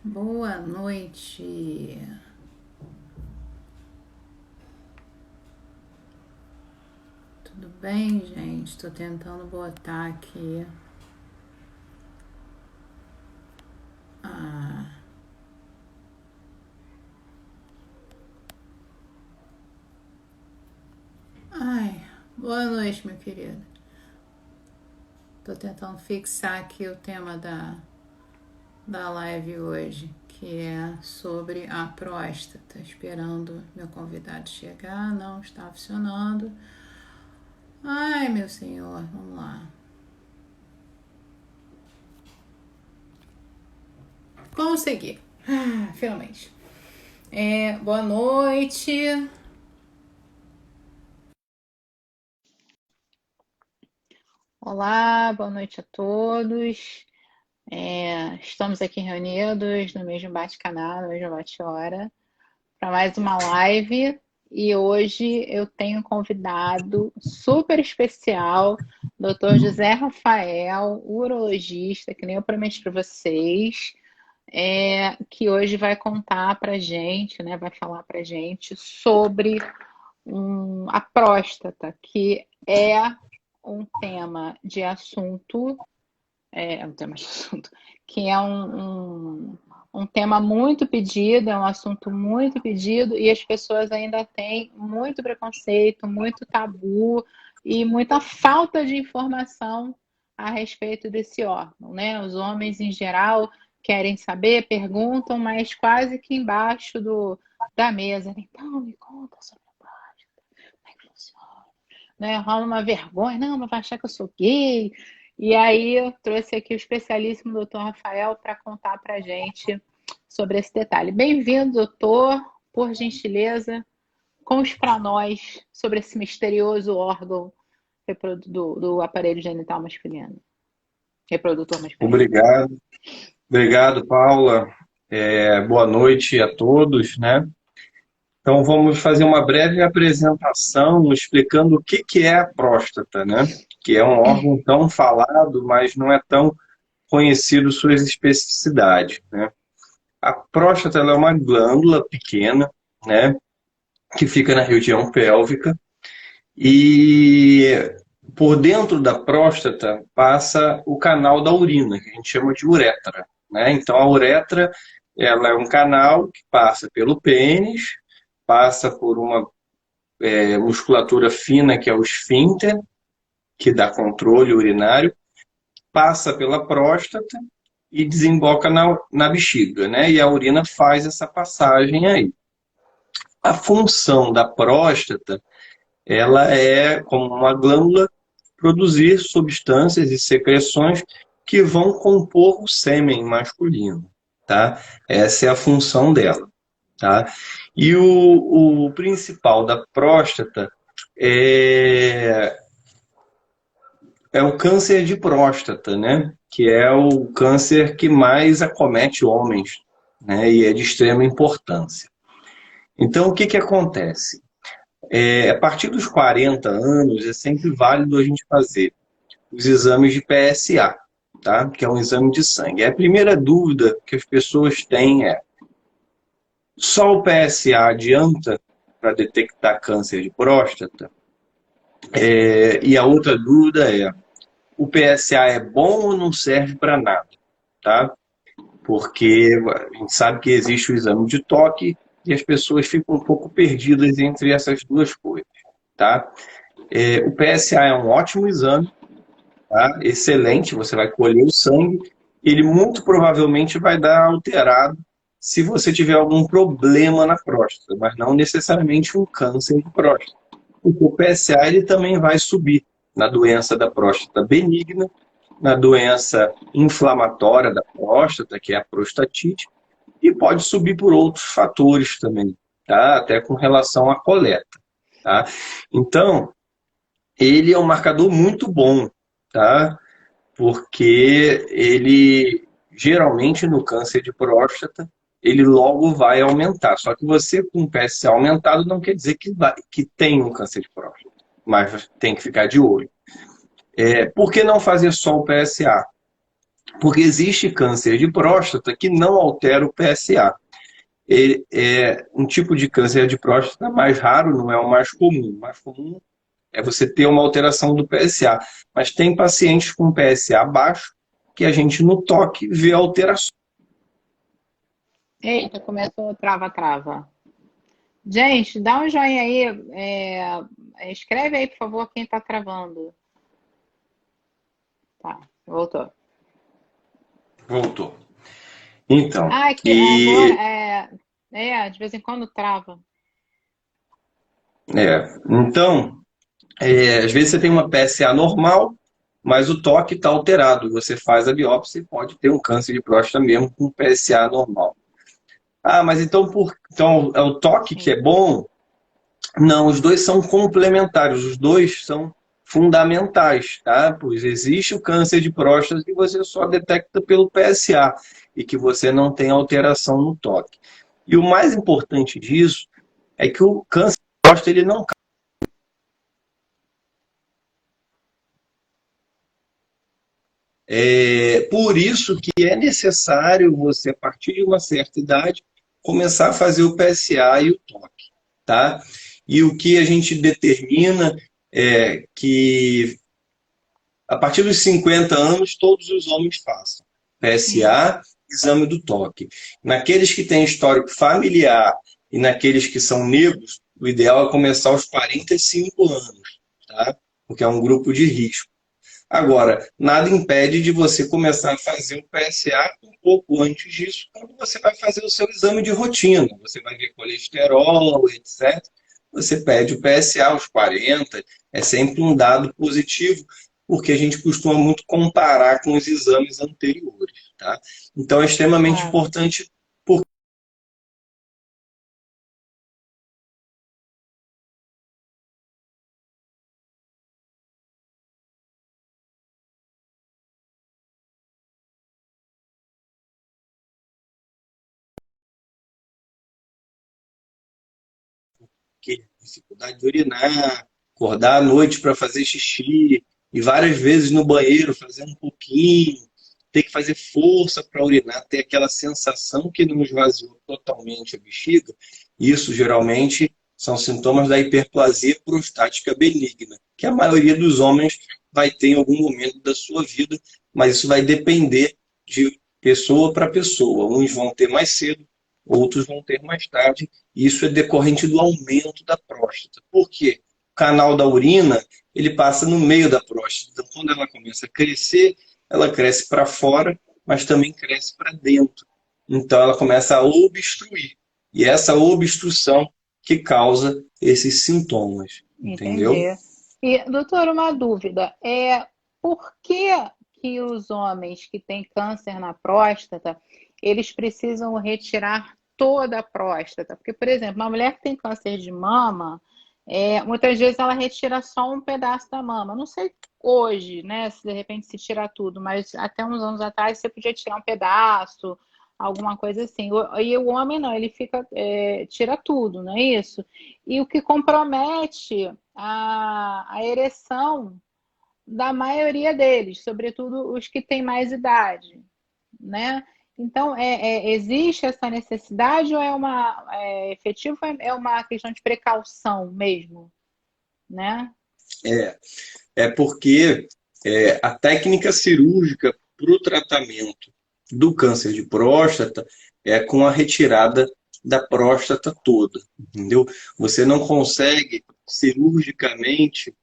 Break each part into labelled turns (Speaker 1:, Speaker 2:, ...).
Speaker 1: Boa noite. Tudo bem, gente? Estou tentando botar aqui. Ah, ai, boa noite, meu querido. Estou tentando fixar aqui o tema da live hoje, que é sobre a próstata. Esperando meu convidado chegar, não está funcionando. Ai, meu senhor, vamos lá. Consegui. Finalmente. Boa noite. Olá, boa noite a todos. Estamos aqui reunidos no mesmo bate-canal, no mesmo bate-hora, para mais uma live. E hoje eu tenho um convidado super especial, Dr. José Rafael, urologista, que nem eu prometi para vocês, que hoje vai contar para gente, né, vai falar para gente sobre a próstata, que é um tema de assunto é um tema de assunto, que é um tema muito pedido, é um assunto muito pedido, e as pessoas ainda têm muito preconceito, muito tabu e muita falta de informação a respeito desse órgão, né? Os homens, em geral, querem saber, perguntam, mas quase que embaixo da mesa. Então, me conta sobre a próstata, como é que funciona? Né? Rola uma vergonha, não, mas vai achar que eu sou gay. E aí eu trouxe aqui o especialíssimo doutor Rafael para contar para a gente sobre esse detalhe. Bem-vindo, doutor, por gentileza, conte para nós sobre esse misterioso órgão do aparelho genital masculino, reprodutor masculino.
Speaker 2: Obrigado, obrigado, Paula. Boa noite a todos, né? Então vamos fazer uma breve apresentação explicando o que é a próstata, né? Que é um órgão tão falado, mas não é tão conhecido suas especificidades, né? A próstata ela é uma glândula pequena, né? Que fica na região pélvica e por dentro da próstata passa o canal da urina, que a gente chama de uretra, né? Então a uretra ela é um canal que passa pelo pênis, passa por uma musculatura fina que é o esfíncter, que dá controle urinário, passa pela próstata e desemboca na bexiga, né? E a urina faz essa passagem aí. A função da próstata ela é, como uma glândula, produzir substâncias e secreções que vão compor o sêmen masculino, tá? Essa é a função dela, tá? E o principal da próstata é, é o câncer de próstata, né? Que é o câncer que mais acomete homens, né? E é de extrema importância. Então, o que que acontece? A partir dos 40 anos, é sempre válido a gente fazer os exames de PSA, tá? Que é um exame de sangue. A primeira dúvida que as pessoas têm é: só o PSA adianta para detectar câncer de próstata? E a outra dúvida é: o PSA é bom ou não serve para nada, tá? Porque a gente sabe que existe o exame de toque e as pessoas ficam um pouco perdidas entre essas duas coisas, tá? O PSA é um ótimo exame, tá? Excelente, você vai colher o sangue, ele muito provavelmente vai dar alterado se você tiver algum problema na próstata, mas não necessariamente um câncer de próstata. Porque o PSA ele também vai subir na doença da próstata benigna, na doença inflamatória da próstata, que é a prostatite, e pode subir por outros fatores também, tá? Até com relação à coleta, tá? Então, ele é um marcador muito bom, tá? Porque ele geralmente no câncer de próstata ele logo vai aumentar. Só que você com o PSA aumentado não quer dizer que tem um câncer de próstata, mas tem que ficar de olho. Por que não fazer só o PSA? Porque existe câncer de próstata que não altera o PSA. Ele é um tipo de câncer de próstata mais raro, não é o mais comum. O mais comum é você ter uma alteração do PSA. Mas tem pacientes com PSA baixo que a gente no toque vê alterações.
Speaker 1: Eita, começou trava-trava. Gente, dá um joinha aí. Escreve aí, por favor, quem tá travando. Tá, voltou.
Speaker 2: Voltou. Então,
Speaker 1: Ah, que agora
Speaker 2: e
Speaker 1: de vez em quando trava.
Speaker 2: então às vezes você tem uma PSA normal, mas o toque está alterado. Você faz a biópsia e pode ter um câncer de próstata mesmo com PSA normal. Ah, mas então é o toque que
Speaker 1: Sim.
Speaker 2: é bom? Não, os dois são complementares, os dois são fundamentais, tá? Pois existe o câncer de próstata que você só detecta pelo PSA e que você não tem alteração no toque. E o mais importante disso é que o câncer de próstata ele não. É por isso que é necessário você, a partir de uma certa idade, começar a fazer o PSA e o toque, tá? E o que a gente determina é que a partir dos 50 anos todos os homens façam
Speaker 1: Sim.
Speaker 2: PSA, exame do toque. Naqueles que têm histórico familiar e naqueles que são negros, o ideal é começar aos 45 anos, tá? Porque é um grupo de risco. Agora, nada impede de você começar a fazer o PSA um pouco antes disso, quando você vai fazer o seu exame de rotina. Você vai ver colesterol, etc. Você pede o PSA aos 40, é sempre um dado positivo, porque a gente costuma muito comparar com os exames anteriores. Tá? Então, é extremamente
Speaker 1: Claro.
Speaker 2: importante. Que dificuldade de urinar, acordar à noite para fazer xixi, e várias vezes no banheiro fazer um pouquinho, ter que fazer força para urinar, ter aquela sensação que não esvaziou totalmente a bexiga. Isso geralmente são sintomas da hiperplasia prostática benigna, que a maioria dos homens vai ter em algum momento da sua vida, mas isso vai depender de pessoa para pessoa. Uns vão ter mais cedo, outros vão ter mais tarde. Isso é decorrente do aumento da próstata. Por quê? O canal da urina, ele passa no meio da próstata. Então, quando ela começa a crescer, ela cresce para fora, mas também cresce para dentro. Então, ela começa a obstruir. E essa obstrução que causa esses sintomas, entendeu?
Speaker 1: Entendi. E, doutor, uma dúvida. Por que que os homens que têm câncer na próstata, eles precisam retirar toda a próstata? Porque, por exemplo, uma mulher que tem câncer de mama, muitas vezes ela retira só um pedaço da mama. Não sei hoje, né, se de repente se tira tudo, mas até uns anos atrás você podia tirar um pedaço, alguma coisa assim. E o homem não, ele fica, tira tudo, não é isso? E o que compromete a ereção da maioria deles, sobretudo os que têm mais idade, né? Então, existe essa necessidade ou efetivo, é uma questão de precaução mesmo, né?
Speaker 2: É, é porque a técnica cirúrgica para o tratamento do câncer de próstata é com a retirada da próstata toda, entendeu? Você não consegue cirurgicamente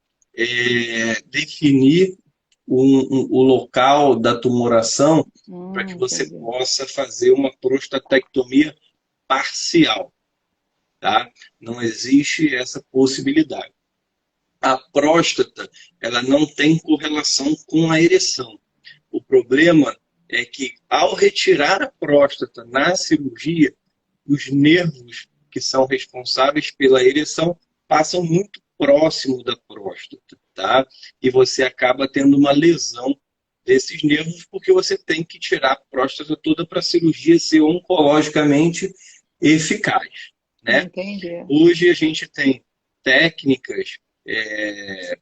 Speaker 2: definir o local da tumoração para que você
Speaker 1: Entendi.
Speaker 2: possa fazer uma prostatectomia parcial, tá? Não existe essa possibilidade. A próstata, ela não tem correlação com a ereção. O problema é que, ao retirar a próstata na cirurgia, os nervos que são responsáveis pela ereção passam muito próximo da próstata, tá? E você acaba tendo uma lesão desses nervos porque você tem que tirar a próstata toda para a cirurgia ser oncologicamente eficaz, né?
Speaker 1: Entendi.
Speaker 2: Hoje a gente tem técnicas,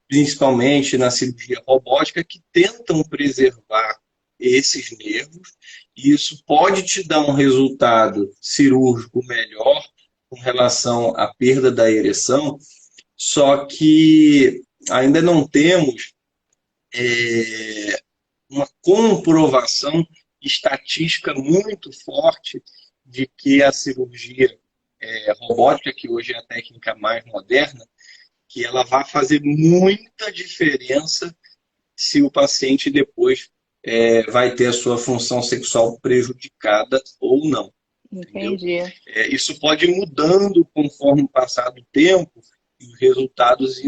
Speaker 2: principalmente na cirurgia robótica, que tentam preservar esses nervos, e isso pode te dar um resultado cirúrgico melhor com relação à perda da ereção, só que ainda não temos uma comprovação estatística muito forte de que a cirurgia robótica, que hoje é a técnica mais moderna, que ela vai fazer muita diferença se o paciente depois vai ter a sua função sexual prejudicada ou não.
Speaker 1: Entendi.
Speaker 2: Isso pode ir mudando conforme o passar do tempo e os resultados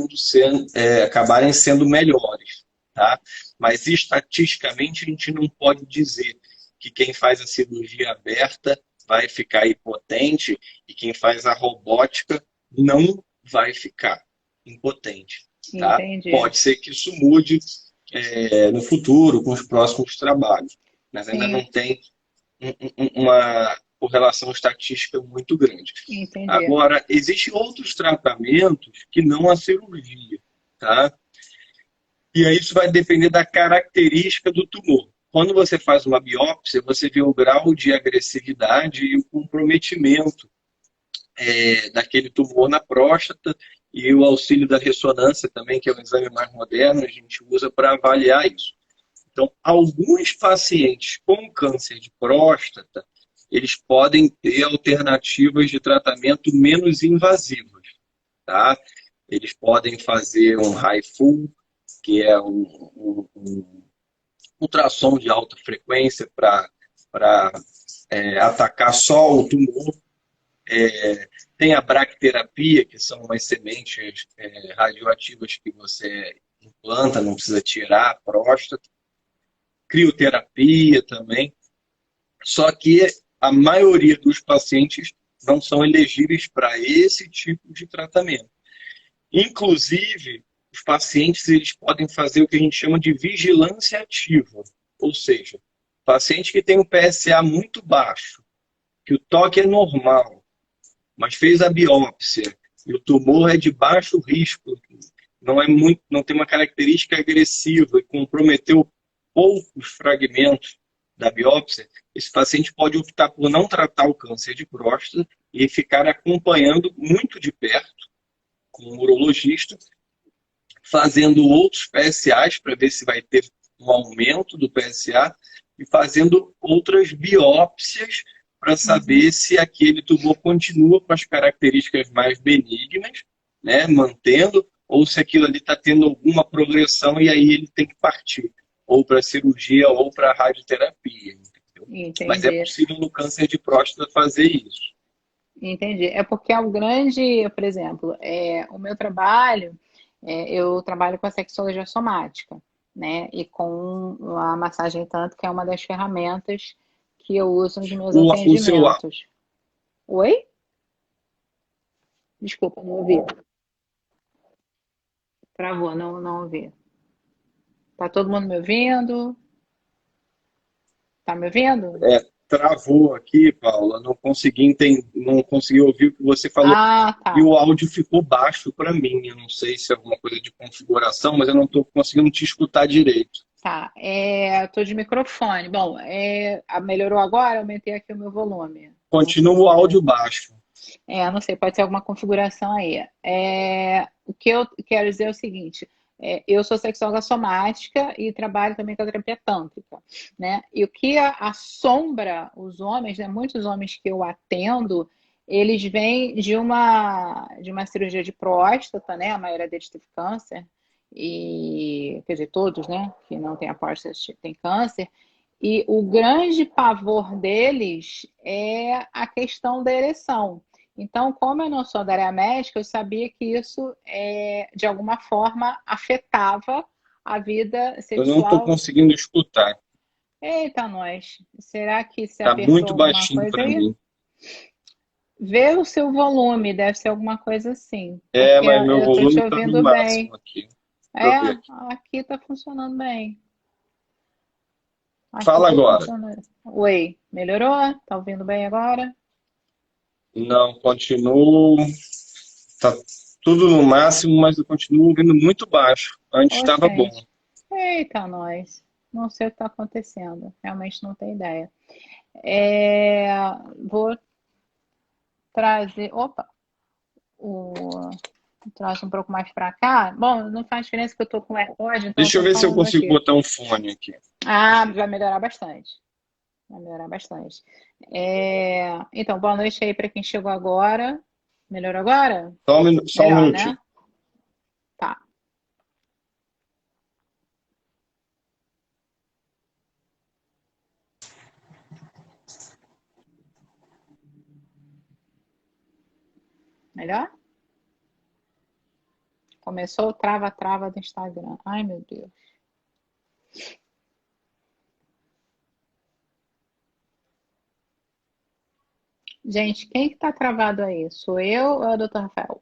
Speaker 2: acabarem sendo melhores. Tá? Mas estatisticamente a gente não pode dizer que quem faz a cirurgia aberta vai ficar impotente e quem faz a robótica não vai ficar impotente. Tá? Pode ser que isso mude no futuro, com os próximos trabalhos, mas ainda não tem uma correlação estatística muito grande.
Speaker 1: Entendi.
Speaker 2: Agora, existem outros tratamentos que não a cirurgia, tá? E aí isso vai depender da característica do tumor. Quando você faz uma biópsia, você vê o grau de agressividade e o comprometimento daquele tumor na próstata e o auxílio da ressonância também, que é um exame mais moderno, a gente usa para avaliar isso. Então, alguns pacientes com câncer de próstata, eles podem ter alternativas de tratamento menos invasivas, tá? Eles podem fazer um HIFU, que é um ultrassom de alta frequência para atacar só o tumor. Tem a bracterapia, que são umas sementes radioativas que você implanta, não precisa tirar a próstata. Crioterapia também. Só que a maioria dos pacientes não são elegíveis para esse tipo de tratamento. Inclusive, os pacientes eles podem fazer o que a gente chama de vigilância ativa. Ou seja, paciente que tem um PSA muito baixo, que o toque é normal, mas fez a biópsia e o tumor é de baixo risco, não tem uma característica agressiva e comprometeu poucos fragmentos da biópsia, esse paciente pode optar por não tratar o câncer de próstata e ficar acompanhando muito de perto com o urologista, fazendo outros PSAs para ver se vai ter um aumento do PSA e fazendo outras biópsias para saber se aquele tumor continua com as características mais benignas, né, mantendo, ou se aquilo ali está tendo alguma progressão e aí ele tem que partir, ou para cirurgia ou para radioterapia. Entendeu? Mas é possível no câncer de próstata fazer isso.
Speaker 1: Entendi. É porque é um grande, por exemplo, o meu trabalho, eu trabalho com a sexologia somática, né? E com a massagem tântrica, que é uma das ferramentas que eu uso nos meus atendimentos. Oi? Desculpa, não ouvi. Travou, não ouvi. Tá todo mundo me ouvindo? Tá me ouvindo?
Speaker 2: Travou aqui, Paula. Não consegui ouvir o que você falou.
Speaker 1: Tá.
Speaker 2: E o áudio ficou baixo para mim. Eu não sei se é alguma coisa de configuração, mas eu não estou conseguindo te escutar direito.
Speaker 1: Tá, tô de microfone. Bom, melhorou agora? Aumentei aqui o meu volume.
Speaker 2: Continua o áudio baixo.
Speaker 1: Não sei, pode ser alguma configuração aí. O que eu quero dizer é o seguinte: eu sou sexóloga somática e trabalho também com a terapia tântrica, né? E o que assombra os homens, né? Muitos homens que eu atendo, eles vêm de uma cirurgia de próstata, né? A maioria deles teve câncer, quer dizer, todos, né? Que não tem a próstata tem câncer. E o grande pavor deles é a questão da ereção. Então, como eu não sou da área médica, eu sabia que isso, de alguma forma, afetava a vida sexual.
Speaker 2: Eu não estou conseguindo escutar.
Speaker 1: Eita, nós. Será que se
Speaker 2: Está
Speaker 1: apertou
Speaker 2: muito
Speaker 1: alguma
Speaker 2: baixinho
Speaker 1: coisa
Speaker 2: para
Speaker 1: aí?
Speaker 2: mim.
Speaker 1: Vê o seu volume, deve ser alguma coisa assim.
Speaker 2: Mas meu volume está
Speaker 1: ouvindo
Speaker 2: no
Speaker 1: bem.
Speaker 2: máximo aqui.
Speaker 1: Aqui está funcionando bem.
Speaker 2: Fala agora.
Speaker 1: Oi, melhorou? Tá ouvindo bem agora?
Speaker 2: Não, continuo. Tá tudo no máximo, mas eu continuo ouvindo muito baixo. Antes estava bom.
Speaker 1: Eita, nós. não sei o que está acontecendo. Realmente não tenho ideia. É, vou trazer. Opa! O. Traz um pouco mais para cá. Bom, não faz diferença que eu estou com o AirPod, então eu
Speaker 2: Deixa eu
Speaker 1: estou
Speaker 2: ver se eu
Speaker 1: falando
Speaker 2: consigo
Speaker 1: aqui.
Speaker 2: botar um fone aqui.
Speaker 1: Ah, vai melhorar bastante. Vai melhorar bastante. Então, boa noite aí para quem chegou agora. Melhorou agora?
Speaker 2: Só um
Speaker 1: Melhor,
Speaker 2: minutinho.
Speaker 1: né? Tá. Melhor? Começou o trava-trava do Instagram. Ai, meu Deus. Gente, quem que tá travado aí? Sou eu ou é o Dr. Rafael?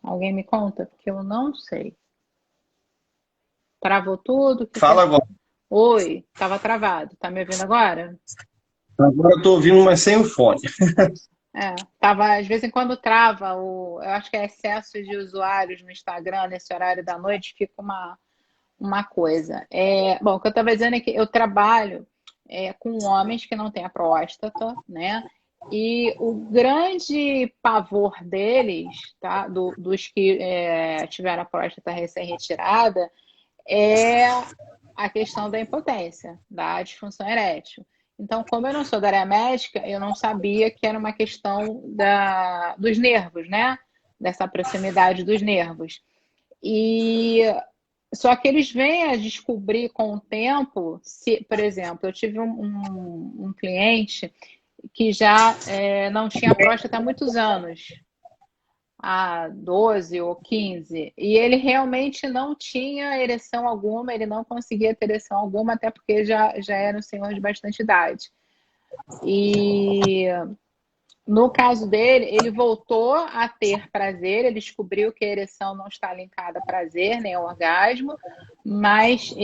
Speaker 1: Alguém me conta? Porque eu não sei. Travou tudo? O que que
Speaker 2: Fala
Speaker 1: é?
Speaker 2: agora.
Speaker 1: Oi, tava travado. Tá me ouvindo agora?
Speaker 2: Agora eu estou ouvindo, mas sem o fone.
Speaker 1: Tava, de vez em quando trava, eu acho que é excesso de usuários no Instagram nesse horário da noite, fica uma coisa. Bom, o que eu estava dizendo é que eu trabalho com homens que não têm a próstata, né? E o grande pavor deles, tá? Dos que tiveram a próstata recém-retirada, é a questão da impotência, da disfunção erétil. Então, como eu não sou da área médica, eu não sabia que era uma questão dos nervos, né? Dessa proximidade dos nervos. E só que eles vêm a descobrir com o tempo, se, por exemplo, eu tive um cliente que já não tinha próstata há muitos anos, há 12 ou 15, e ele realmente não tinha ereção alguma, ele não conseguia ter ereção alguma, até porque já era um senhor de bastante idade. E no caso dele, ele voltou a ter prazer, ele descobriu que a ereção não está linkada a prazer, nem ao orgasmo, mas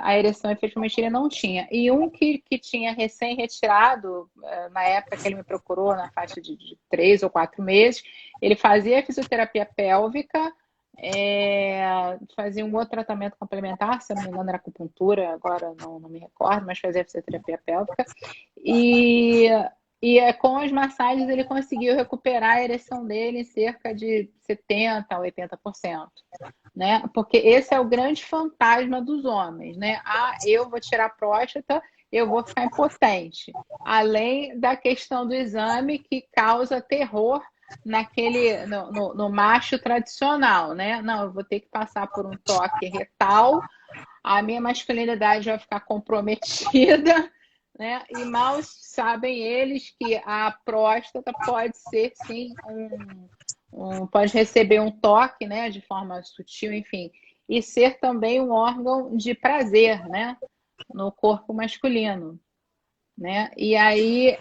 Speaker 1: a ereção efetivamente ele não tinha. E um que tinha recém-retirado, na época que ele me procurou, na faixa de 3 ou 4 meses, ele fazia fisioterapia pélvica, fazia um outro tratamento complementar, se eu não me engano era acupuntura, agora não me recordo, mas fazia fisioterapia pélvica. E com as massagens ele conseguiu recuperar a ereção dele em cerca de 70% a 80%, né? Porque esse é o grande fantasma dos homens, né? Ah, eu vou tirar a próstata, eu vou ficar impotente. Além da questão do exame que causa terror no macho tradicional, né? Não, eu vou ter que passar por um toque retal, a minha masculinidade vai ficar comprometida, né? E mal sabem eles que a próstata pode ser, sim, pode receber um toque, né, de forma sutil, enfim, e ser também um órgão de prazer, né, no corpo masculino, né? E aí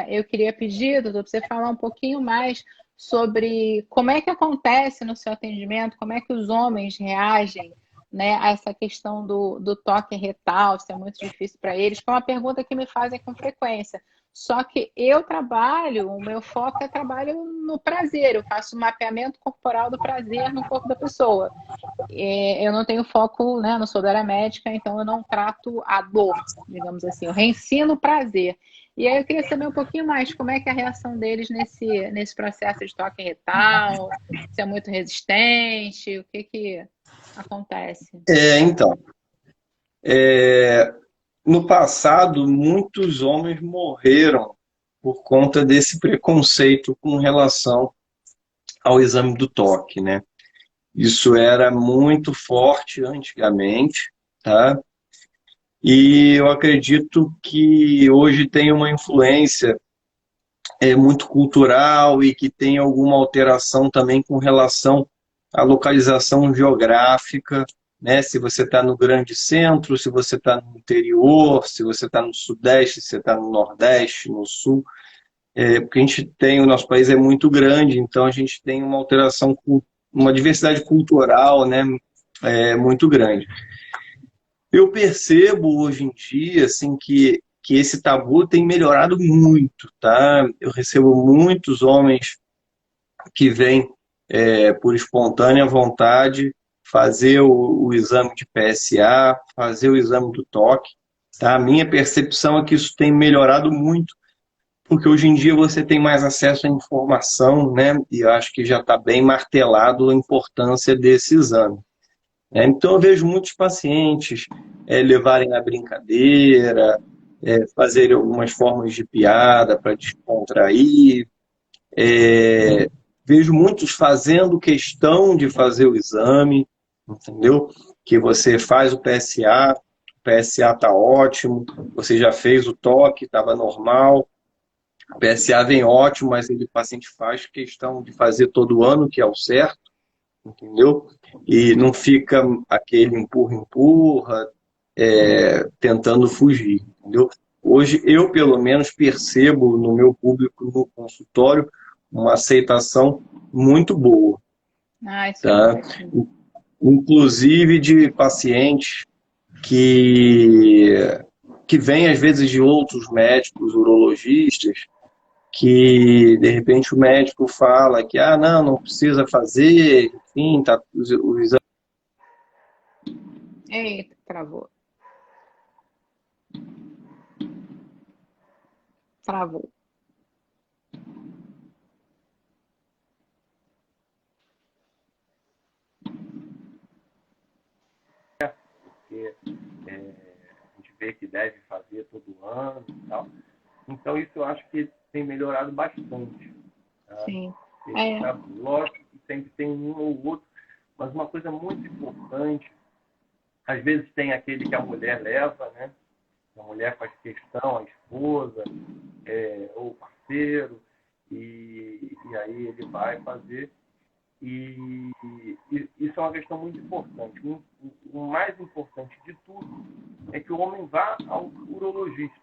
Speaker 1: eu queria pedir, doutor, para você falar um pouquinho mais sobre como é que acontece no seu atendimento, como é que os homens reagem, né, a essa questão do toque retal, se é muito difícil para eles, que é uma pergunta que me fazem com frequência. Só que o meu foco é trabalho no prazer, eu faço um mapeamento corporal do prazer no corpo da pessoa. Eu não tenho foco, né? Não sou da área médica, então eu não trato a dor, digamos assim. Eu reensino o prazer. E aí eu queria saber um pouquinho mais como é que é a reação deles nesse processo de toque retal, se é muito resistente, o que acontece.
Speaker 2: Então, no passado, muitos homens morreram por conta desse preconceito com relação ao exame do toque, né? Isso era muito forte antigamente, tá? E eu acredito que hoje tem uma influência muito cultural e que tem alguma alteração também com relação à localização geográfica, né? Se você está no grande centro, se você está no interior, se você está no sudeste, se você está no nordeste, no sul, porque a gente tem, o nosso país é muito grande, então a gente tem uma alteração, uma diversidade cultural, né? Muito grande. Eu percebo hoje em dia assim, que esse tabu tem melhorado muito, tá? Eu recebo muitos homens que vêm por espontânea vontade fazer o exame de PSA, fazer o exame do toque. Tá? A minha percepção é que isso tem melhorado muito, porque hoje em dia você tem mais acesso à informação, né? E eu acho que já está bem martelado a importância desse exame. Então, eu vejo muitos pacientes levarem na brincadeira, fazerem algumas formas de piada para descontrair. Vejo muitos fazendo questão de fazer o exame, entendeu? Que você faz o PSA, o PSA está ótimo, você já fez o toque, estava normal, o PSA vem ótimo, mas o paciente faz questão de fazer todo ano, que é o certo, entendeu? E não fica aquele empurra-empurra, tentando fugir, entendeu? Hoje, eu, pelo menos, percebo no meu público, no consultório, uma aceitação muito boa,
Speaker 1: Ah, isso é
Speaker 2: tá?
Speaker 1: ótimo.
Speaker 2: Inclusive de pacientes que, que vêm, às vezes, de outros médicos, urologistas, que, de repente, o médico fala que, não, não precisa fazer, enfim, tá, os exames.
Speaker 1: Eita, travou. Travou.
Speaker 2: Porque a gente vê que deve fazer todo ano e tal. Então, isso eu acho que tem melhorado bastante. Tá?
Speaker 1: Sim.
Speaker 2: Tá, lógico que sempre tem um ou outro, mas uma coisa muito importante, às vezes tem aquele que a mulher leva, né? A mulher faz questão, a esposa, ou o parceiro, e aí ele vai fazer. E isso é uma questão muito importante. O mais importante de tudo é que o homem vá ao urologista.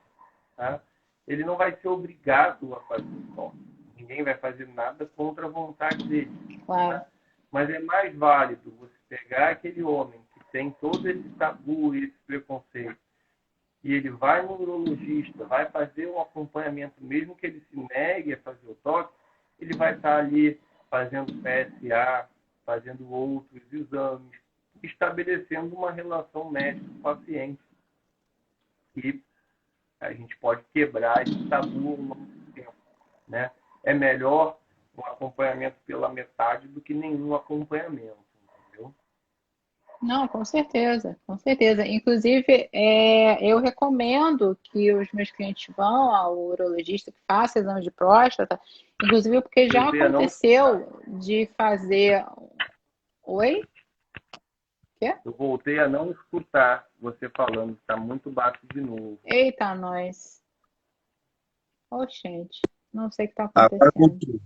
Speaker 2: Tá? Ele não vai ser obrigado a fazer o toque. Ninguém vai fazer nada contra a vontade dele.
Speaker 1: Claro.
Speaker 2: Tá? Mas é mais válido você pegar aquele homem que tem todo esse tabu, esse preconceito, e ele vai no urologista, vai fazer um acompanhamento, mesmo que ele se negue a fazer o toque, ele vai estar ali fazendo PSA, fazendo outros exames, estabelecendo uma relação médico-paciente. E a gente pode quebrar esse tabu ao longo do tempo. Né? É melhor um acompanhamento pela metade do que nenhum acompanhamento. Entendeu?
Speaker 1: Não, com certeza, com certeza. Inclusive, eu recomendo que os meus clientes vão ao urologista que faça exame de próstata, inclusive porque já aconteceu de fazer. Oi? Quê?
Speaker 2: Eu voltei a não escutar você falando, está muito baixo de novo.
Speaker 1: Eita, nós. Ô, gente, não sei o que está
Speaker 2: Agora
Speaker 1: acontecendo.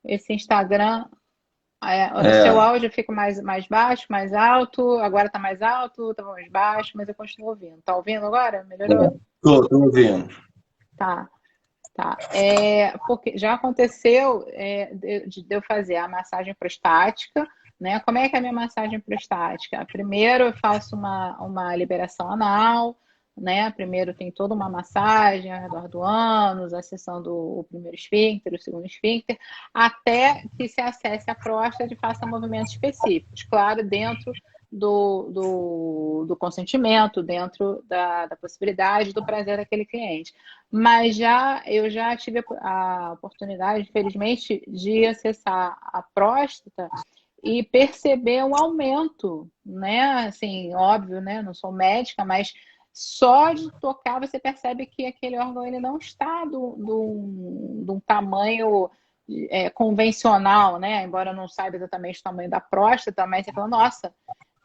Speaker 1: Esse Instagram, o seu áudio fica mais baixo, mais alto, agora está mais alto, está mais baixo, mas eu continuo ouvindo. Tá ouvindo agora? Melhorou?
Speaker 2: Estou ouvindo.
Speaker 1: Tá. Tá, porque já aconteceu de eu fazer a massagem prostática, né? Como é que é a minha massagem prostática? Primeiro eu faço uma liberação anal, né? Primeiro tem toda uma massagem ao redor do ânus, a seção do primeiro esfíncter, o segundo esfíncter, até que se acesse a próstata e faça movimentos específicos. Claro, dentro do consentimento, dentro da possibilidade do prazer daquele cliente. Mas eu já tive a oportunidade, infelizmente, de acessar a próstata e perceber um aumento, né? Assim, óbvio, né? Não sou médica, mas só de tocar você percebe que aquele órgão ele não está de um tamanho convencional, né? Embora eu não saiba exatamente o tamanho da próstata, mas você fala, nossa,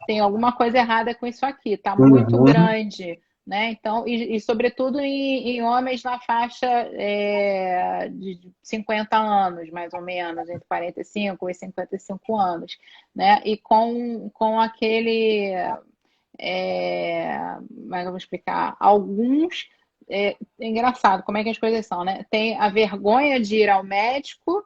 Speaker 1: tem alguma coisa errada com isso aqui, tá muito grande, né? Então, sobretudo em homens na faixa de 50 anos, mais ou menos, entre 45 e 55 anos, né? E com aquele. Como é que eu vou explicar? Alguns. É engraçado como é que as coisas são, né? Tem a vergonha de ir ao médico,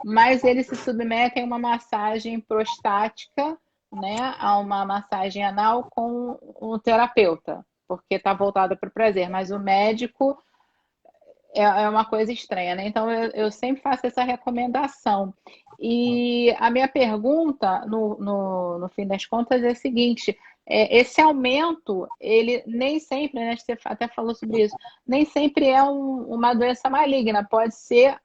Speaker 1: mas eles se submetem a uma massagem prostática, né, a uma massagem anal com um terapeuta, porque está voltada para o prazer. Mas o médico é uma coisa estranha, né? Então eu sempre faço essa recomendação. E a minha pergunta, no fim das contas, é a seguinte: esse aumento, ele nem sempre, né? Você até falou sobre isso, nem sempre é uma doença maligna, pode ser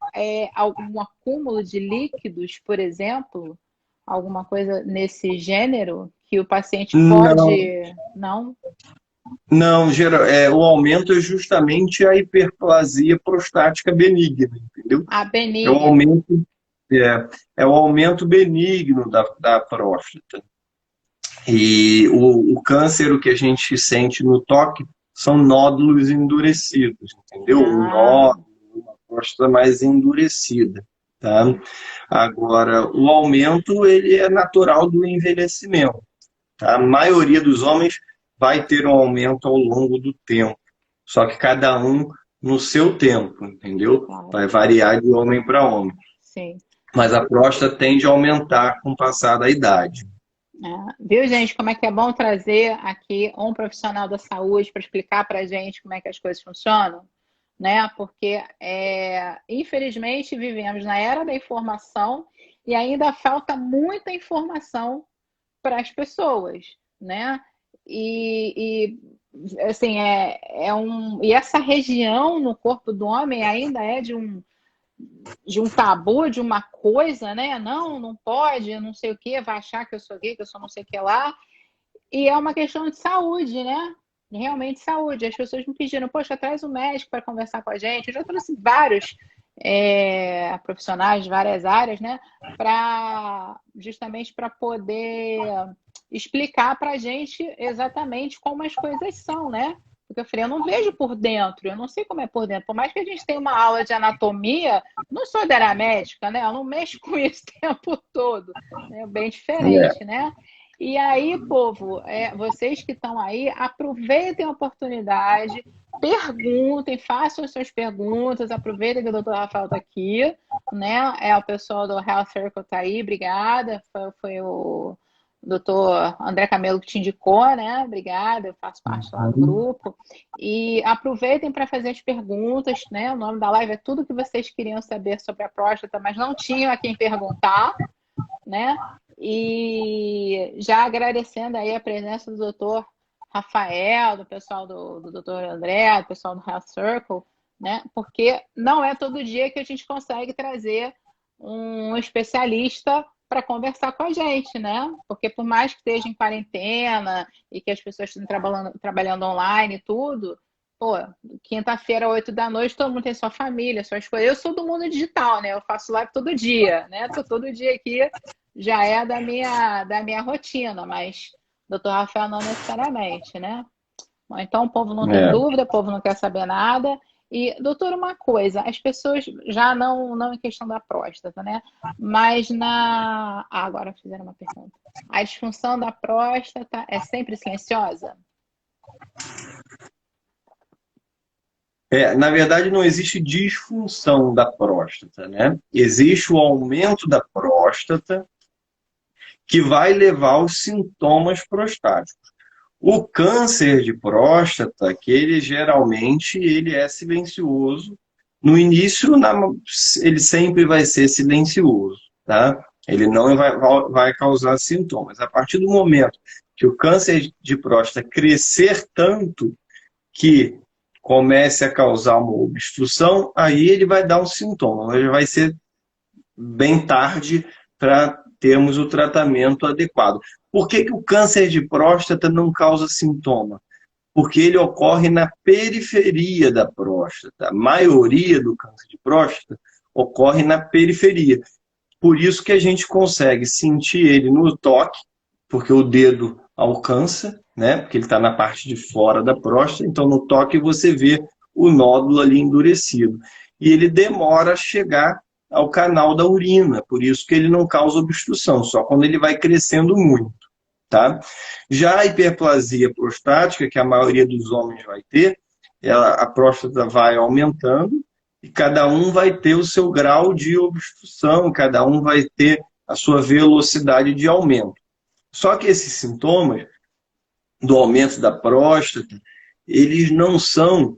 Speaker 1: algum acúmulo de líquidos, por exemplo, alguma coisa nesse gênero, que o paciente
Speaker 2: Não,
Speaker 1: pode. Não?
Speaker 2: não, o aumento é justamente a hiperplasia prostática benigna, entendeu?
Speaker 1: A
Speaker 2: É o
Speaker 1: benigna.
Speaker 2: aumento, é o aumento benigno da próstata. E o câncer, o que a gente sente no toque, são nódulos endurecidos, entendeu? Um
Speaker 1: Ah,
Speaker 2: nódulo, uma próstata mais endurecida, tá? Agora, o aumento, ele é natural do envelhecimento, tá? A maioria dos homens vai ter um aumento ao longo do tempo, só que cada um no seu tempo, entendeu?
Speaker 1: claro,
Speaker 2: Vai variar de homem para homem.
Speaker 1: sim.
Speaker 2: Mas a próstata tende a aumentar com o passar da idade.
Speaker 1: Viu, gente, como é que é bom trazer aqui um profissional da saúde para explicar para a gente como é que as coisas funcionam, né? Porque, infelizmente, vivemos na era da informação e ainda falta muita informação para as pessoas, né? Assim, e essa região no corpo do homem ainda é de um tabu, de uma coisa, né? Não, não pode, não sei o quê, vai achar que eu sou gay, que eu sou não sei o que lá. E é uma questão de saúde, né? Realmente saúde. As pessoas me pediram, poxa, traz um médico para conversar com a gente. Eu já trouxe vários profissionais de várias áreas, né? Justamente para poder explicar para a gente exatamente como as coisas são, né? Porque eu falei, eu não vejo por dentro, eu não sei como é por dentro. Por mais que a gente tenha uma aula de anatomia, não sou da área médica, né? Eu não mexo com isso o tempo todo. É bem diferente, né? E aí, povo, vocês que estão aí, aproveitem a oportunidade, perguntem, façam as suas perguntas, aproveitem que o doutor Rafael está aqui, né? O pessoal do Health Circle está aí, obrigada. Foi o doutor André Camelo que te indicou, né? Obrigada, eu faço parte lá do grupo. E aproveitem para fazer as perguntas, né? O nome da live é tudo que vocês queriam saber sobre a próstata, mas não tinham a quem perguntar, né? E já agradecendo aí a presença do doutor Rafael, do pessoal do doutor André, do pessoal do Health Circle, né? Porque não é todo dia que a gente consegue trazer um especialista para conversar com a gente, né? Porque por mais que esteja em quarentena e que as pessoas estejam trabalhando online e tudo, pô, quinta-feira, 8 da noite, todo mundo tem sua família, suas coisas. Eu sou do mundo digital, né? Eu faço live todo dia, né? Tô todo dia aqui, já é da minha rotina, mas doutor Rafael não necessariamente, né? Bom, então o povo não tem
Speaker 2: É.
Speaker 1: dúvida, o povo não quer saber nada. E, doutor, uma coisa, as pessoas já não em questão da próstata, né? Mas agora fizeram uma pergunta. A disfunção da próstata é sempre silenciosa?
Speaker 2: Na verdade, não existe disfunção da próstata, né? Existe o aumento da próstata que vai levar aos sintomas prostáticos. O câncer de próstata, que ele é silencioso. No início, ele sempre vai ser silencioso, tá? Ele não vai causar sintomas. A partir do momento que o câncer de próstata crescer tanto que comece a causar uma obstrução, aí ele vai dar um sintoma. Ele vai ser bem tarde para termos o tratamento adequado. Por que o câncer de próstata não causa sintoma? Porque ele ocorre na periferia da próstata. A maioria do câncer de próstata ocorre na periferia. Por isso que a gente consegue sentir ele no toque, porque o dedo alcança, né? Porque ele está na parte de fora da próstata, então no toque você vê o nódulo ali endurecido. E ele demora a chegar ao canal da urina, por isso que ele não causa obstrução, só quando ele vai crescendo muito, tá? Já a hiperplasia prostática, que a maioria dos homens vai ter, a próstata vai aumentando e cada um vai ter o seu grau de obstrução, cada um vai ter a sua velocidade de aumento. Só que esses sintomas do aumento da próstata, eles não são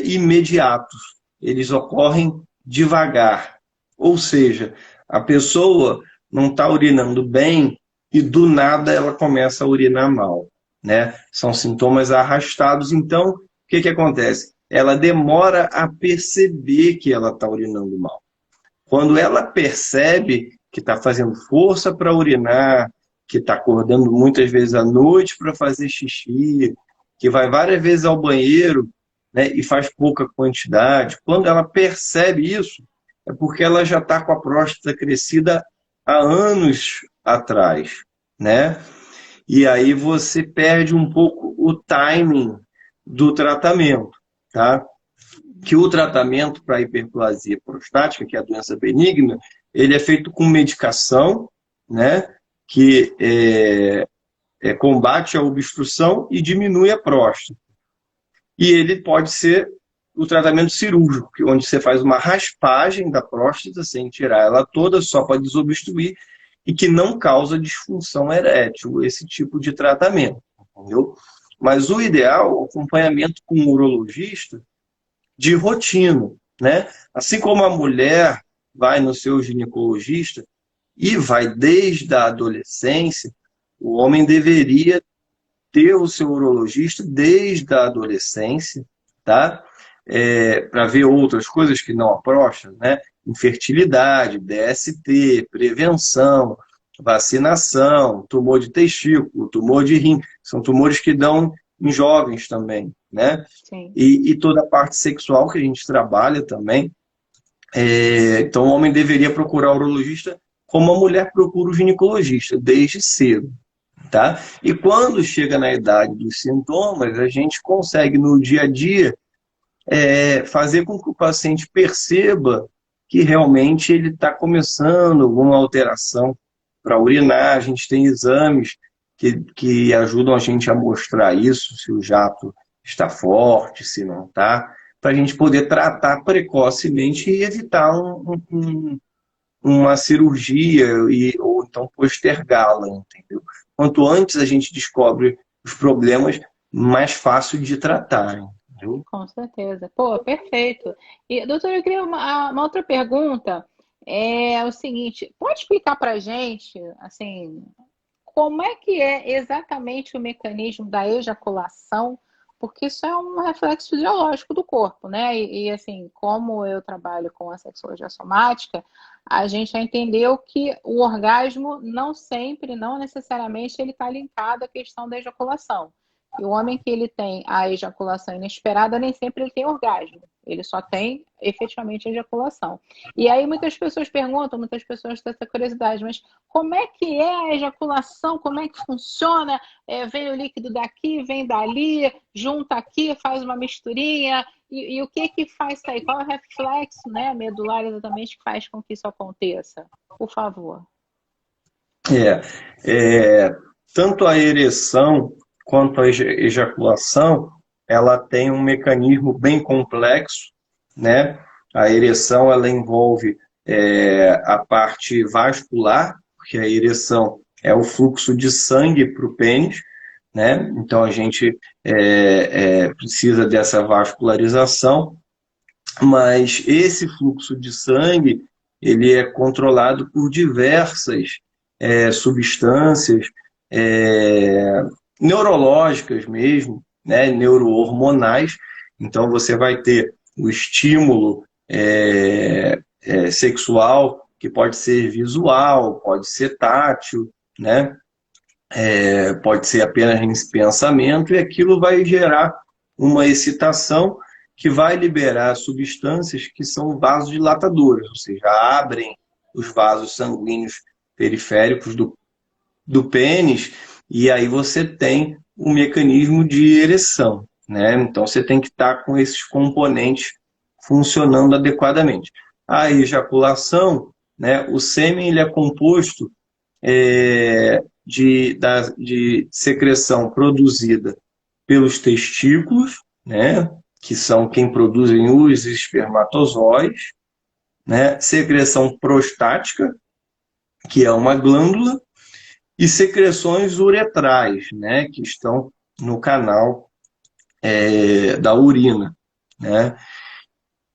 Speaker 2: imediatos. eles ocorrem devagar. Ou seja, a pessoa não está urinando bem e do nada ela começa a urinar mal, né? São sintomas arrastados. Então, o que acontece? Ela demora a perceber que ela está urinando mal. Quando ela percebe que está fazendo força para urinar, que está acordando muitas vezes à noite para fazer xixi, que vai várias vezes ao banheiro, né, e faz pouca quantidade, quando ela percebe isso, é porque ela já está com a próstata crescida há anos atrás, né? E aí você perde um pouco o timing do tratamento, tá? Que o tratamento para hiperplasia prostática, que é a doença benigna, ele é feito com medicação, né, que combate a obstrução e diminui a próstata. E ele pode ser o tratamento cirúrgico, onde você faz uma raspagem da próstata, sem tirar ela toda, só para desobstruir, e que não causa disfunção erétil, esse tipo de tratamento, entendeu? Mas o ideal, o acompanhamento com um urologista, de rotina, né? Assim como a mulher vai no seu ginecologista e vai desde a adolescência, o homem deveria ter o seu urologista desde a adolescência, tá? Para ver outras coisas que não a próstata, né? Infertilidade, DST, prevenção, vacinação, tumor de testículo, tumor de rim, são tumores que dão em jovens também, né?
Speaker 1: Sim.
Speaker 2: E toda a parte sexual que a gente trabalha também. Então, o homem deveria procurar o urologista como a mulher procura o ginecologista, desde cedo. Tá? E quando chega na idade dos sintomas, a gente consegue no dia a dia fazer com que o paciente perceba que realmente ele está começando alguma alteração para urinar. A gente tem exames que ajudam a gente a mostrar isso, se o jato está forte, se não está, para a gente poder tratar precocemente e evitar uma cirurgia ou então postergá-la, entendeu? Quanto antes a gente descobre os problemas, mais fácil de tratar, entendeu?
Speaker 1: Com certeza. Pô, perfeito. E, doutor, eu queria uma outra pergunta. É o seguinte, pode explicar para a gente, assim, como é que é exatamente o mecanismo da ejaculação? Porque isso é um reflexo fisiológico do corpo, né? Assim, como eu trabalho com a sexologia somática, a gente já entendeu que o orgasmo não sempre, não necessariamente, ele está linkado à questão da ejaculação. E o homem que ele tem a ejaculação inesperada, nem sempre ele tem orgasmo. Ele só tem efetivamente a ejaculação. E aí muitas pessoas perguntam, muitas pessoas têm essa curiosidade, mas como é que é a ejaculação? Como é que funciona? Vem o líquido daqui, vem dali, junta aqui, faz uma misturinha. E o que faz isso aí? Qual é o reflexo, né, medular exatamente que faz com que isso aconteça? Por favor.
Speaker 2: Tanto a ereção quanto a ejaculação, ela tem um mecanismo bem complexo, né? A ereção, ela envolve a parte vascular, porque a ereção é o fluxo de sangue para o pênis, né? Então a gente precisa dessa vascularização, mas esse fluxo de sangue ele é controlado por diversas substâncias neurológicas mesmo, né? Neurohormonais. Então você vai ter o estímulo sexual, que pode ser visual, pode ser tátil, né? Pode ser apenas em pensamento, e aquilo vai gerar uma excitação que vai liberar substâncias que são vasodilatadoras, ou seja, abrem os vasos sanguíneos periféricos do pênis, e aí você tem um mecanismo de ereção, né? Então você tem que estar com esses componentes funcionando adequadamente. A ejaculação, né? O sêmen ele é composto de secreção produzida pelos testículos, né? Que são quem produzem os espermatozoides, né? Secreção prostática, que é uma glândula, e secreções uretrais, né, que estão no canal da urina, né?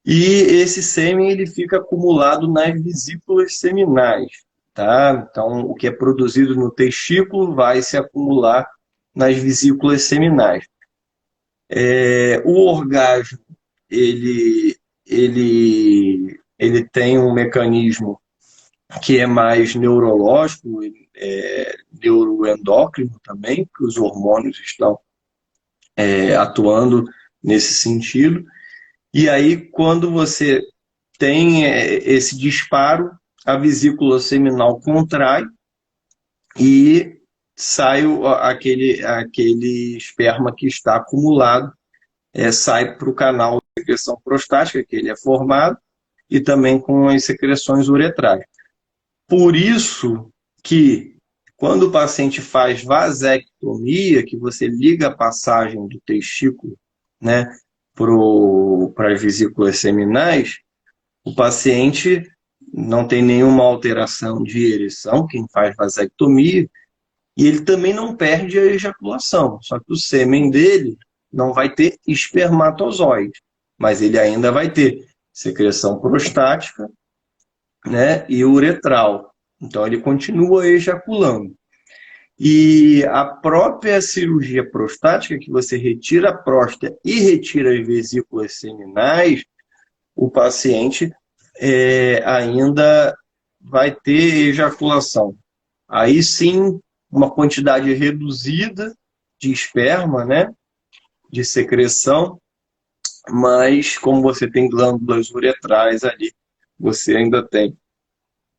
Speaker 2: E esse sêmen ele fica acumulado nas vesículas seminais, tá? Então, o que é produzido no testículo vai se acumular nas vesículas seminais. O orgasmo, ele, ele tem um mecanismo que é mais neurológico, neuroendócrino também, que os hormônios estão atuando nesse sentido. E aí, quando você tem esse disparo, a vesícula seminal contrai e sai aquele esperma que está acumulado, sai para o canal de secreção prostática, que ele é formado, e também com as secreções uretrais. Por isso que, quando o paciente faz vasectomia, que você liga a passagem do testículo, né, para as vesículas seminais, o paciente não tem nenhuma alteração de ereção, quem faz vasectomia, e ele também não perde a ejaculação, só que o sêmen dele não vai ter espermatozoide, mas ele ainda vai ter secreção prostática, né, e uretral. Então ele continua ejaculando. E a própria cirurgia prostática, que você retira a próstata e retira as vesículas seminais, o paciente ainda vai ter ejaculação. Aí sim, uma quantidade reduzida de esperma, né, de secreção, mas como você tem glândulas uretrais ali, você ainda tem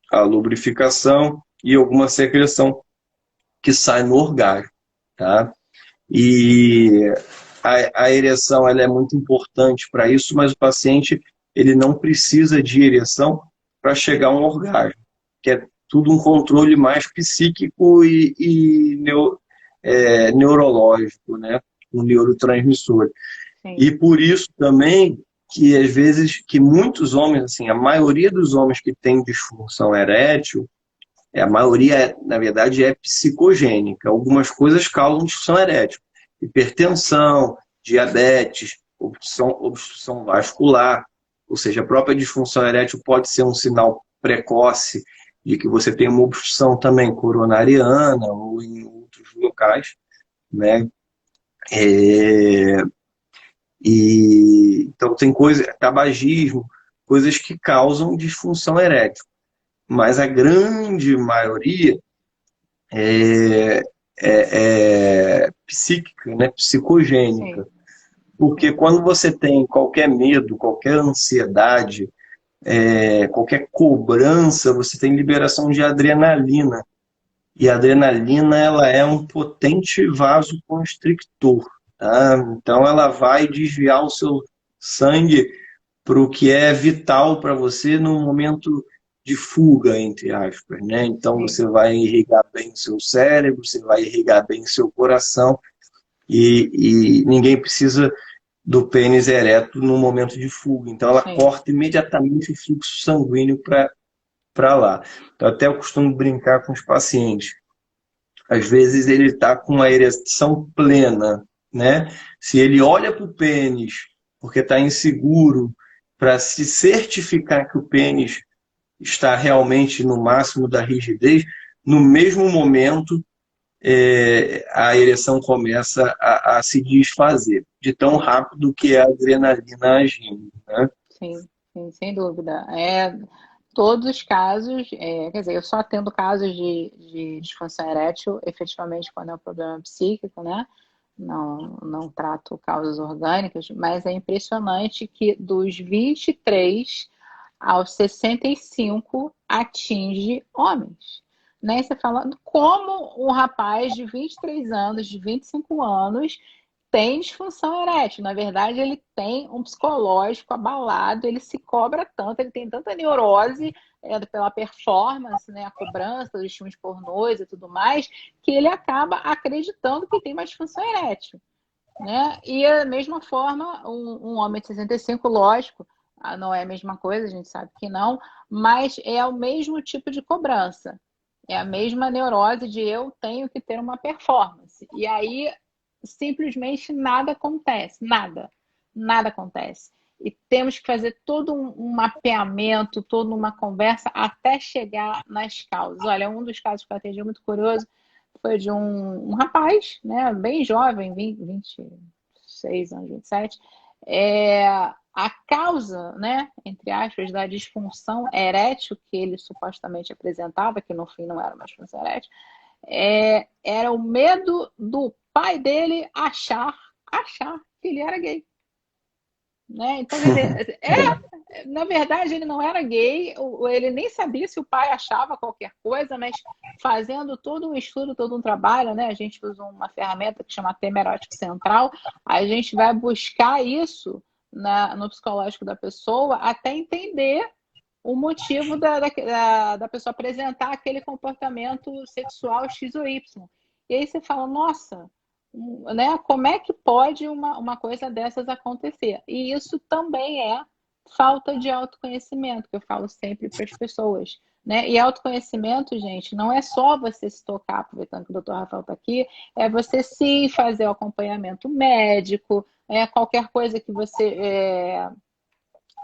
Speaker 2: a lubrificação e alguma secreção que sai no orgasmo, tá? E a ereção ela é muito importante para isso, mas o paciente ele não precisa de ereção para chegar a um orgasmo, que é tudo um controle mais psíquico e neurológico, né? Um neurotransmissor.
Speaker 1: Sim.
Speaker 2: E por isso também que às vezes que muitos homens, assim, a maioria dos homens que têm disfunção erétil, a maioria, na verdade, é psicogênica. Algumas coisas causam disfunção erétil. Hipertensão, diabetes, obstrução vascular. Ou seja, a própria disfunção erétil pode ser um sinal precoce de que você tem uma obstrução também coronariana ou em outros locais, né? É, então tem coisa, tabagismo, coisas que causam disfunção erétil. Mas a grande maioria é psíquica, né? Psicogênica.
Speaker 1: Sim,
Speaker 2: Porque
Speaker 1: sim.
Speaker 2: quando você tem qualquer medo, qualquer ansiedade, qualquer cobrança, você tem liberação de adrenalina. E a adrenalina ela é um potente vasoconstrictor. Tá? Então ela vai desviar o seu sangue para o que é vital para você no momento de fuga, entre aspas, né? Então
Speaker 1: Sim.
Speaker 2: você vai irrigar bem o seu cérebro, você vai irrigar bem o seu coração e ninguém precisa do pênis ereto no momento de fuga. Então ela
Speaker 1: Sim.
Speaker 2: corta imediatamente o fluxo sanguíneo para lá. Então até eu costumo brincar com os pacientes. Às vezes ele está com uma ereção plena, né? Se ele olha para o pênis porque está inseguro, para se certificar que o pênis está realmente no máximo da rigidez, no mesmo momento a ereção começa a se desfazer, de tão
Speaker 1: Sim.
Speaker 2: rápido que é a adrenalina agindo, né?
Speaker 1: Sim, sim, sem dúvida. Todos os casos, quer dizer, eu só atendo casos de disfunção erétil, efetivamente, quando é um problema psíquico, né? Não trato causas orgânicas, mas é impressionante que dos 23 aos 65 atinge homens. Né? Você falando como um rapaz de 23 anos, de 25 anos, tem disfunção erétil. Na verdade, ele tem um psicológico abalado, ele se cobra tanto, ele tem tanta neurose pela performance, né, a cobrança dos filmes pornôs e tudo mais, que ele acaba acreditando que tem uma disfunção erétil. Né? E da mesma forma, um homem de 65, lógico, não é a mesma coisa, a gente sabe que não, mas é o mesmo tipo de cobrança. É a mesma neurose de eu tenho que ter uma performance. E aí simplesmente nada acontece, nada acontece. e temos que fazer todo um mapeamento, toda uma conversa até chegar nas causas. Olha, um dos casos que eu atendi muito curioso foi de um rapaz, né, bem jovem, 26 anos, 27. A causa, né, entre aspas, da disfunção erétil que ele supostamente apresentava, que no fim não era uma disfunção erétil, era o medo do pai dele achar que ele era gay. Né? Então, quer dizer, na verdade, ele não era gay, ele nem sabia se o pai achava qualquer coisa, mas fazendo todo um estudo, todo um trabalho, né? A gente usa uma ferramenta que chama tema erótico central, a gente vai buscar isso no psicológico da pessoa até entender o motivo da pessoa apresentar aquele comportamento sexual X ou Y. E aí você fala, nossa, né, como é que pode uma coisa dessas acontecer? E isso também é falta de autoconhecimento, que eu falo sempre para as pessoas. Né? E autoconhecimento, gente, não é só você se tocar, aproveitando que o doutor Rafael está aqui, é você sim fazer o acompanhamento médico, qualquer coisa que você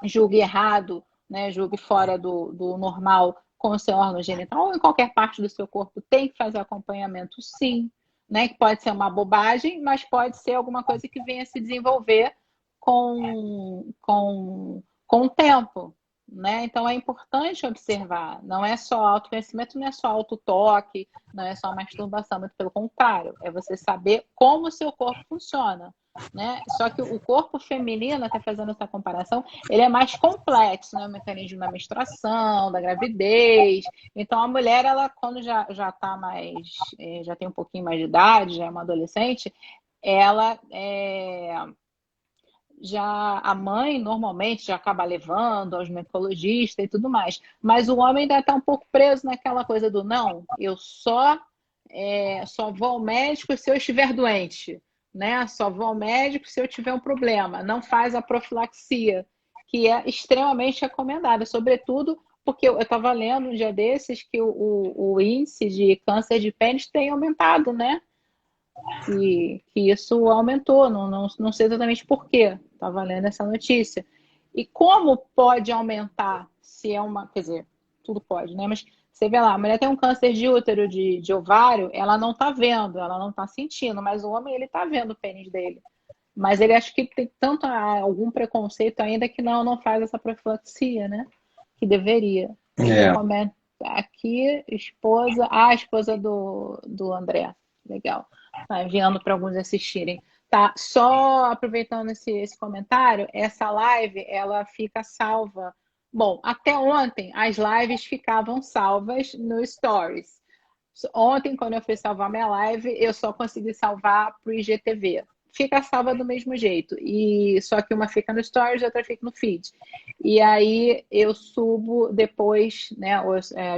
Speaker 1: julgue errado, né, julgue fora do normal com o seu órgão genital, ou em qualquer parte do seu corpo, tem que fazer acompanhamento sim, né, que pode ser uma bobagem, mas pode ser alguma coisa que venha se desenvolver com o tempo. Né? Então é importante observar, não é só autoconhecimento, não é só autotoque, não é só masturbação, muito pelo contrário, é você saber como o seu corpo funciona. Né? Só que o corpo feminino, até fazendo essa comparação, ele é mais complexo, né? O mecanismo da menstruação, da gravidez. Então a mulher, ela quando já tá mais, já tem um pouquinho mais de idade, já é uma adolescente, ela já a mãe normalmente já acaba levando aos ginecologistas e tudo mais. Mas o homem ainda está um pouco preso naquela coisa do não, eu só vou ao médico se eu estiver doente. Né? Só vou ao médico se eu tiver um problema. Não faz a profilaxia, que é extremamente recomendada, sobretudo porque eu estava lendo um dia desses que o índice de câncer de pênis tem aumentado, né? Que isso aumentou, não sei exatamente por quê. Estava lendo essa notícia. E como pode aumentar se é uma... Quer dizer, tudo pode, né? Mas você vê lá, a mulher tem um câncer de útero, de ovário, ela não está vendo, ela não está sentindo, mas o homem, ele está vendo o pênis dele. Mas ele acha que tem tanto algum preconceito ainda que não faz essa profilaxia, né? Que deveria. Tem um comentário aqui, a esposa do André. Legal. Tá enviando para alguns assistirem. Tá, só aproveitando esse comentário, essa live, ela fica salva. Bom, até ontem as lives ficavam salvas no Stories. Ontem, quando eu fui salvar minha live, eu só consegui salvar para o IGTV. Fica salva do mesmo jeito. E só que uma fica no Stories e outra fica no feed. E aí eu subo depois, né?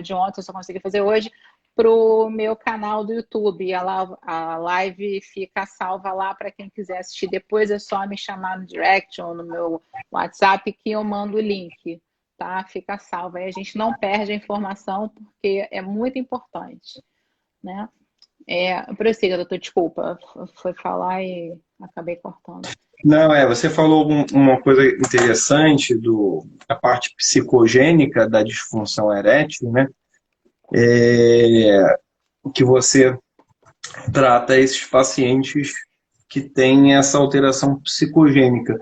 Speaker 1: De ontem eu só consegui fazer hoje, pro meu canal do YouTube. A live fica salva lá para quem quiser assistir. Depois é só me chamar no direct ou no meu WhatsApp que eu mando o link. Tá? Fica salva. Aí a gente não perde a informação porque é muito importante. Né? Prossiga, doutor, desculpa. Foi falar e acabei cortando.
Speaker 2: Não, você falou uma coisa interessante da parte psicogênica da disfunção erétil, né? Que você trata esses pacientes que têm essa alteração psicogênica.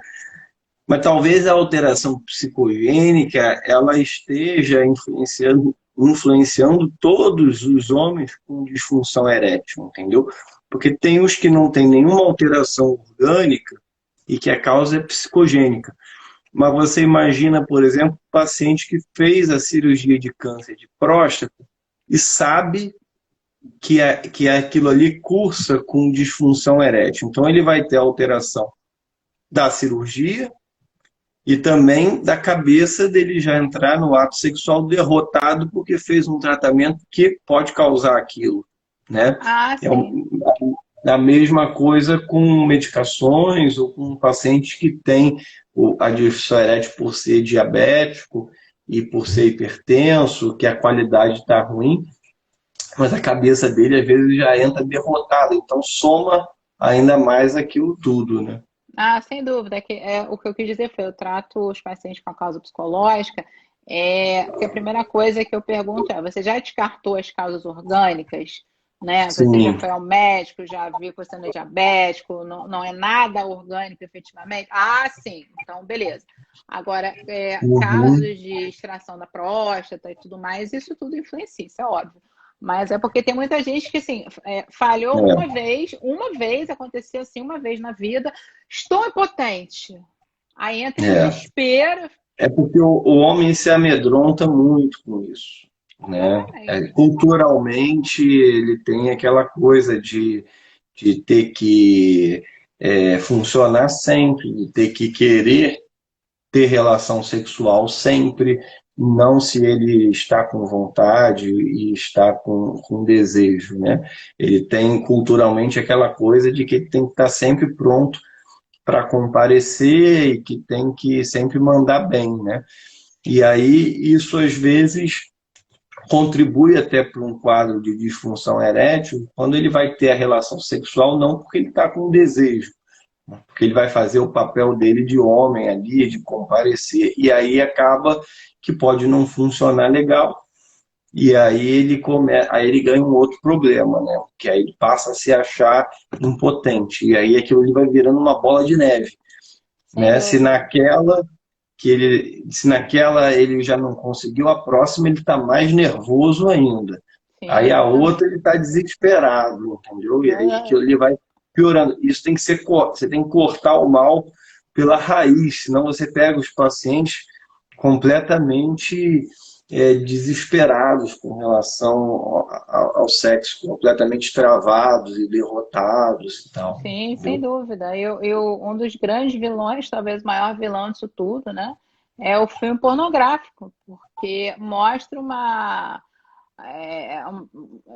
Speaker 2: Mas talvez a alteração psicogênica ela esteja influenciando todos os homens com disfunção erétil, entendeu? Porque tem os que não têm nenhuma alteração orgânica e que a causa é psicogênica. Mas você imagina, por exemplo, um paciente que fez a cirurgia de câncer de próstata e sabe que aquilo ali cursa com disfunção erétil. Então ele vai ter alteração da cirurgia e também da cabeça dele já entrar no ato sexual derrotado porque fez um tratamento que pode causar aquilo. Né?
Speaker 1: Sim.
Speaker 2: A mesma coisa com medicações ou com pacientes que têm a disfunção erétil por ser diabético e por ser hipertenso, que a qualidade está ruim, mas a cabeça dele às vezes já entra derrotada, então soma ainda mais aquilo tudo, né?
Speaker 1: Ah, sem dúvida, o que eu quis dizer foi, eu trato os pacientes com a causa psicológica, porque a primeira coisa que eu pergunto é, você já descartou as causas orgânicas, né? Você já
Speaker 2: Sim.
Speaker 1: foi ao médico, já viu que você não é diabético, não é nada orgânico efetivamente? Ah, sim, então beleza. Agora, casos
Speaker 2: Uhum.
Speaker 1: de extração da próstata e tudo mais, isso tudo influencia, isso é óbvio. Mas é porque tem muita gente que, assim, falhou
Speaker 2: É,
Speaker 1: uma vez, aconteceu assim uma vez na vida, estou impotente. Aí entra em
Speaker 2: é.
Speaker 1: desespero.
Speaker 2: É porque o homem se amedronta muito com isso, né?
Speaker 1: Ai,
Speaker 2: Culturalmente, ele tem aquela coisa de ter que funcionar sempre, de ter que querer ter relação sexual sempre, não se ele está com vontade e está com desejo, né? Ele tem culturalmente aquela coisa de que ele tem que estar sempre pronto para comparecer e que tem que sempre mandar bem, né? E aí isso às vezes contribui até para um quadro de disfunção erétil quando ele vai ter a relação sexual, não porque ele está com desejo, porque ele vai fazer o papel dele de homem ali, de comparecer, e aí acaba que pode não funcionar legal, e aí ele ganha um outro problema, né? Que aí ele passa a se achar impotente, e aí aquilo ele vai virando uma bola de neve,
Speaker 1: sem
Speaker 2: né?
Speaker 1: dúvida.
Speaker 2: Se naquela ele já não conseguiu, a próxima ele está mais nervoso ainda. Aí
Speaker 1: Sim,
Speaker 2: a outra
Speaker 1: exatamente.
Speaker 2: ele está desesperado, entendeu? E aí que ele vai piorando. Isso tem que ser, você tem que cortar o mal pela raiz, senão você pega os pacientes completamente desesperados com relação ao sexo, completamente travados e derrotados e tal,
Speaker 1: Sim, sem
Speaker 2: entendeu?
Speaker 1: dúvida. Um dos grandes vilões, talvez o maior vilão disso tudo, né? É o filme pornográfico, porque mostra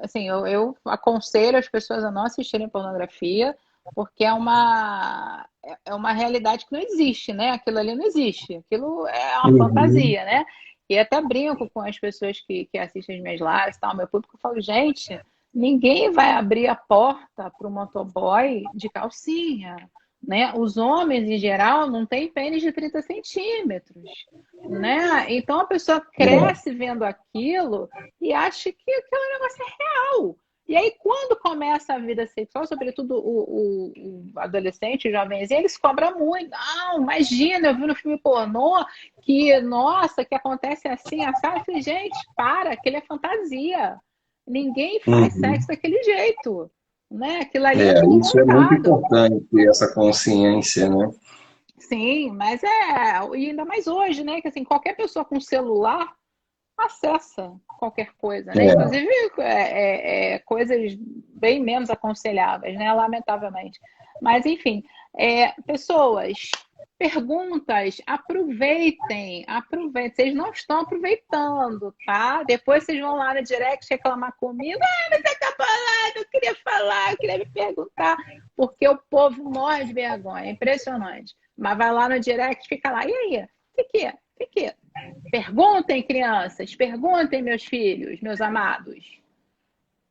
Speaker 1: assim, eu aconselho as pessoas a não assistirem pornografia, porque é uma realidade que não existe, né? Aquilo ali não existe, aquilo é uma
Speaker 2: Uhum.
Speaker 1: fantasia, né? E até brinco com as pessoas que assistem as minhas lives, tal, meu público, eu falo, gente, ninguém vai abrir a porta para o motoboy de calcinha, né? Os homens, em geral, não têm pênis de 30 centímetros, né? Então a pessoa cresce vendo aquilo e acha que aquele negócio é real. E aí, quando começa a vida sexual, sobretudo o adolescente, o jovenzinho, eles cobram muito. Não, imagina, eu vi no filme pornô que, nossa, que acontece assim, assado. Eu falei, gente, para, aquilo é fantasia. Ninguém faz sexo
Speaker 2: Uhum.
Speaker 1: daquele jeito, né? Aquilo ali é tudo
Speaker 2: Isso é muito
Speaker 1: montado.
Speaker 2: importante, essa consciência, né?
Speaker 1: Sim, mas e ainda mais hoje, né? Que assim, qualquer pessoa com celular acessa qualquer coisa, né?
Speaker 2: É.
Speaker 1: Inclusive coisas bem menos aconselháveis, né? Lamentavelmente. Mas, enfim, pessoas, perguntas, aproveitem, aproveitem. Vocês não estão aproveitando, tá? Depois vocês vão lá no direct reclamar comigo. Ah, mas você tá falando, eu queria falar, eu queria me perguntar. Porque o povo morre de vergonha, é impressionante. Mas vai lá no direct, fica lá, e aí? O que que é? O que que é? Perguntem, crianças, perguntem, meus filhos, meus amados.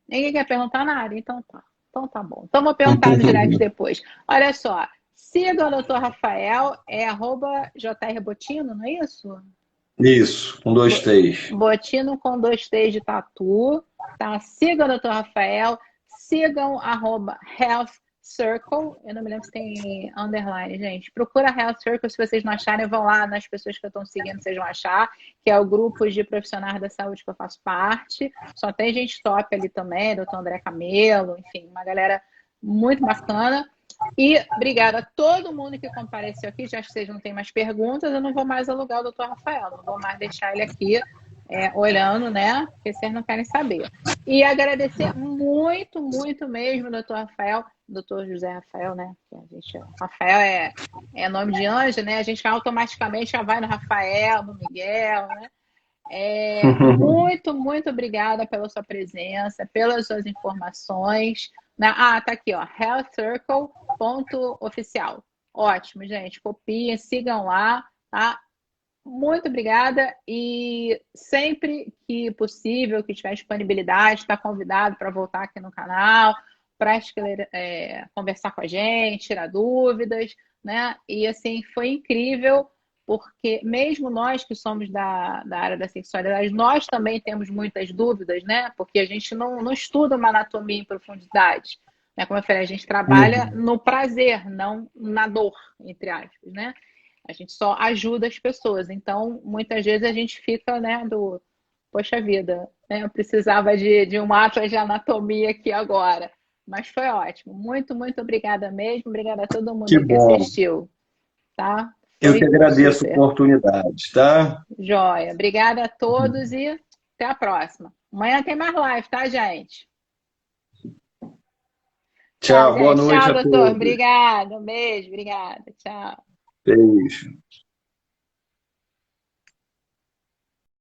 Speaker 1: Ninguém quer perguntar nada? Então tá. Então tá bom. Então vou perguntar no direct depois. Olha só, siga o doutor Rafael, é arroba jrbotino, não é isso?
Speaker 2: Isso, com dois
Speaker 1: Bo-
Speaker 2: T's.
Speaker 1: Botino com dois T's de tatu, tá? Sigam o doutor Rafael, sigam arroba Health Circle, eu não me lembro se tem underline, gente. Procura Health Circle, se vocês não acharem, vão lá nas pessoas que eu estou seguindo, vocês vão achar, que é o grupo de profissionais da saúde que eu faço parte. Só tem gente top ali também, doutor André Camelo, enfim, uma galera muito bacana. E obrigada a todo mundo que compareceu aqui. Já que vocês não têm mais perguntas, eu não vou mais alugar o doutor Rafael, não vou mais deixar ele aqui olhando, né? Porque vocês não querem saber. E agradecer muito, muito mesmo, doutor Rafael, doutor José Rafael, né? Rafael é nome de anjo, né? A gente automaticamente já vai no Rafael, no Miguel, né? Muito, muito obrigada pela sua presença, pelas suas informações. Tá aqui, ó, healthcircle.oficial. Ótimo, gente. Copiem, sigam lá, tá? Muito obrigada e sempre que possível, que tiver disponibilidade, está convidado para voltar aqui no canal, para conversar com a gente, tirar dúvidas. né? E assim, foi incrível, porque mesmo nós que somos da área da sexualidade, nós também temos muitas dúvidas, né? Porque a gente não estuda uma anatomia em profundidade. Né? Como eu falei, a gente trabalha
Speaker 2: Uhum.
Speaker 1: no prazer, não na dor, entre aspas, né? A gente só ajuda as pessoas. Então, muitas vezes a gente fica, né, poxa vida, né? Eu precisava de um atlas de anatomia aqui agora. Mas foi ótimo. Muito, muito obrigada mesmo. Obrigada a todo mundo
Speaker 2: Que
Speaker 1: aí que
Speaker 2: bom.
Speaker 1: assistiu, tá?
Speaker 2: Eu que
Speaker 1: Foi
Speaker 2: agradeço a
Speaker 1: super.
Speaker 2: oportunidade, tá?
Speaker 1: Joia. Obrigada a todos e até a próxima. Amanhã tem mais live, tá, gente? Tchau,
Speaker 2: Tchau, boa
Speaker 1: gente.
Speaker 2: noite
Speaker 1: Tchau,
Speaker 2: a
Speaker 1: doutor.
Speaker 2: todos.
Speaker 1: Obrigada. Um beijo. Obrigada. Tchau.
Speaker 2: Beijo.